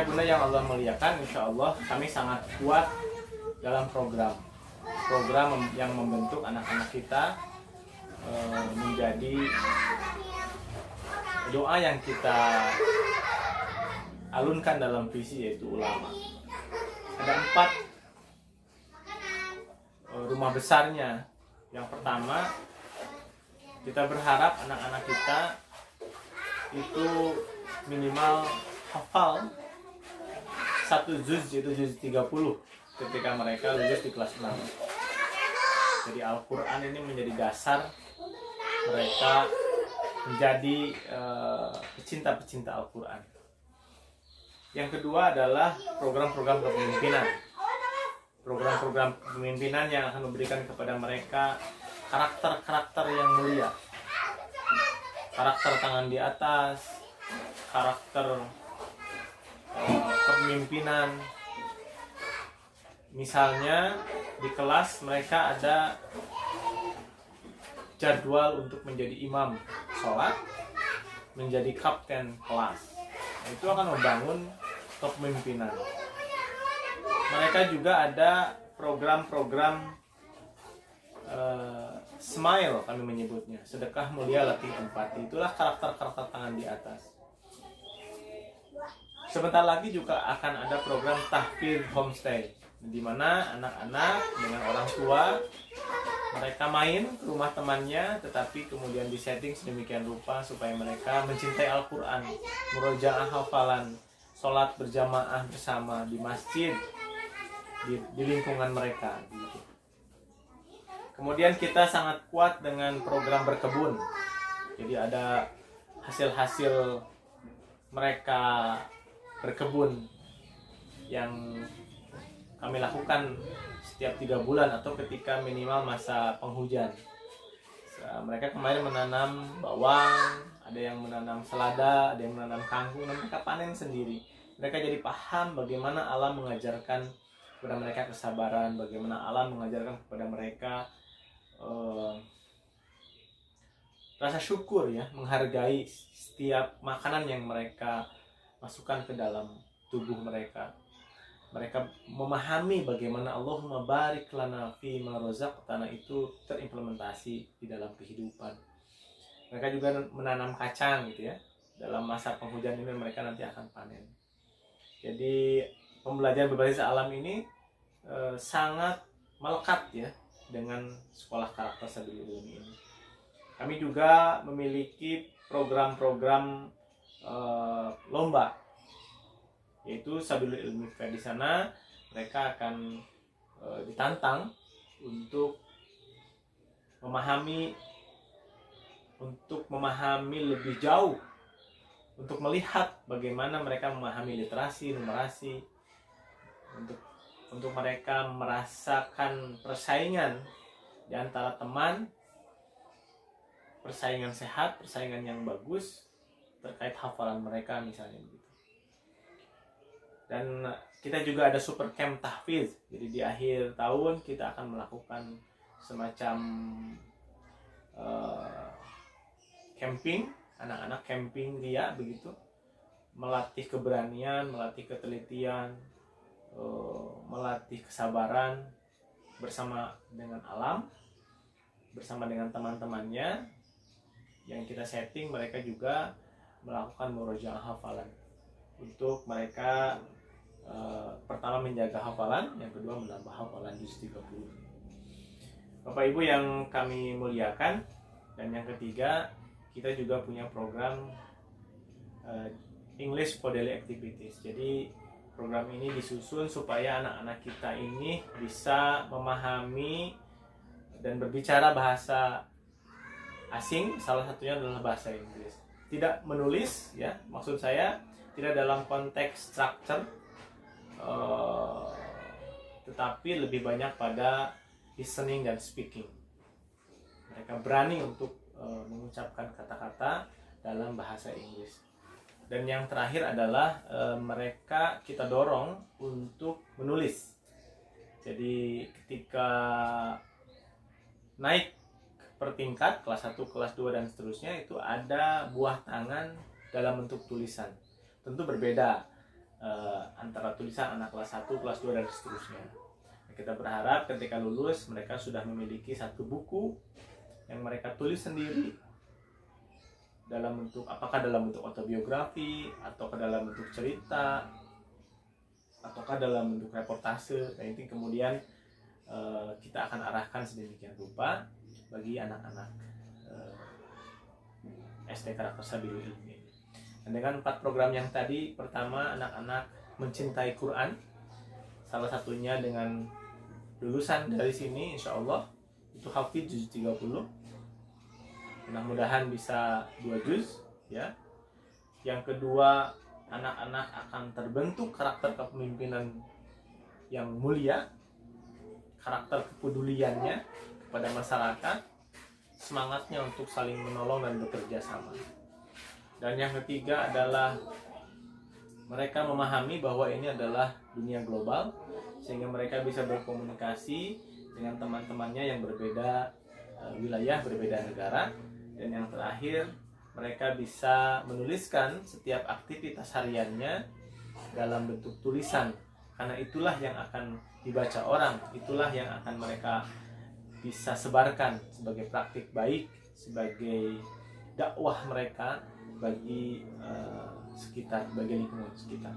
ayah bunda yang Allah muliakan, insya Allah kami sangat kuat dalam program yang membentuk anak-anak kita menjadi doa yang kita alunkan dalam visi, yaitu ulama. Ada 4 rumah besarnya. Yang pertama, kita berharap anak-anak kita itu minimal hafal 1 juz, yaitu juz 30 ketika mereka lulus di kelas 6. Jadi Al-Quran ini menjadi dasar mereka menjadi pecinta-pecinta Al-Quran. Yang kedua adalah program-program kepemimpinan. Program-program kepemimpinan yang akan memberikan kepada mereka karakter-karakter yang mulia. Karakter tangan di atas, karakter kepemimpinan. Misalnya di kelas mereka ada jadwal untuk menjadi imam sholat, menjadi kapten kelas. Itu akan membangun kepemimpinan. Mereka juga ada program-program smile, kami menyebutnya, sedekah mulia latih empati. Itulah karakter-karakter tangan di atas. Sebentar lagi juga akan ada program tahfidz homestay, di mana anak-anak dengan orang tua mereka main ke rumah temannya, tetapi kemudian disetting sedemikian rupa supaya mereka mencintai Al-Quran, murojaah hafalan, sholat berjamaah bersama di masjid, di lingkungan mereka gitu. Kemudian kita sangat kuat dengan program berkebun. Jadi ada hasil-hasil mereka berkebun yang kami lakukan setiap 3 bulan atau ketika minimal masa penghujan. Mereka kemarin menanam bawang, ada yang menanam selada, ada yang menanam kangkung, dan mereka panen sendiri. Mereka jadi paham bagaimana alam mengajarkan kepada mereka kesabaran, bagaimana alam mengajarkan kepada mereka rasa syukur, ya, menghargai setiap makanan yang mereka masukkan ke dalam tubuh mereka. Mereka memahami bagaimana Allahumma barik lana fi ma razaqtana itu terimplementasi di dalam kehidupan. Mereka juga menanam kacang gitu ya. Dalam masa penghujan ini mereka nanti akan panen. Jadi pembelajaran berbasis alam ini sangat melekat ya dengan sekolah karakter Sabilul Ilmi ini. Kami juga memiliki program-program lomba, yaitu Sabilul Ilmi Fair. Di sana mereka akan ditantang untuk memahami lebih jauh, untuk melihat bagaimana mereka memahami literasi, numerasi, untuk mereka merasakan persaingan di antara teman, persaingan sehat, persaingan yang bagus terkait hafalan mereka misalnya begitu. Dan kita juga ada super camp tahfidz. Jadi di akhir tahun kita akan melakukan semacam camping, anak-anak camping ria begitu, melatih keberanian, melatih ketelitian, melatih kesabaran bersama dengan alam, bersama dengan teman-temannya yang kita setting. Mereka juga melakukan murojaah hafalan untuk mereka pertama menjaga hafalan, yang kedua menambah hafalan juz 30. Bapak Ibu yang kami muliakan, dan yang ketiga, kita juga punya program English for Daily Activities. Jadi program ini disusun supaya anak-anak kita ini bisa memahami dan berbicara bahasa asing, salah satunya adalah bahasa Inggris. Tidak menulis, ya, maksud saya tidak dalam konteks structure, tetapi lebih banyak pada listening dan speaking. Mereka berani untuk mengucapkan kata-kata dalam bahasa Inggris. Dan yang terakhir adalah mereka kita dorong untuk menulis. Jadi ketika naik per tingkat, kelas 1, kelas 2 dan seterusnya, itu ada buah tangan dalam bentuk tulisan. Tentu berbeda antara tulisan anak kelas 1, kelas 2 dan seterusnya. Kita berharap ketika lulus mereka sudah memiliki satu buku yang mereka tulis sendiri dalam bentuk, apakah dalam bentuk autobiografi ataukah dalam bentuk cerita ataukah dalam bentuk reportase. Dan itu kemudian kita akan arahkan sedemikian rupa bagi anak-anak SD Karakter Sabilul Ilmi. Dan dengan 4 program yang tadi, pertama anak-anak mencintai Quran, salah satunya dengan lulusan dari sini insya Allah itu hafidz juz 30, mudah-mudahan bisa 2 juz ya. Yang kedua, anak-anak akan terbentuk karakter kepemimpinan yang mulia, karakter kepeduliannya kepada masyarakat, semangatnya untuk saling menolong dan bekerja sama. Dan yang ketiga adalah mereka memahami bahwa ini adalah dunia global, sehingga mereka bisa berkomunikasi dengan teman-temannya yang berbeda wilayah, berbeda negara. Dan yang terakhir, mereka bisa menuliskan setiap aktivitas hariannya dalam bentuk tulisan, karena itulah yang akan dibaca orang, itulah yang akan mereka bisa sebarkan sebagai praktik baik, sebagai dakwah mereka bagi sekitar, bagi lingkungan sekitar.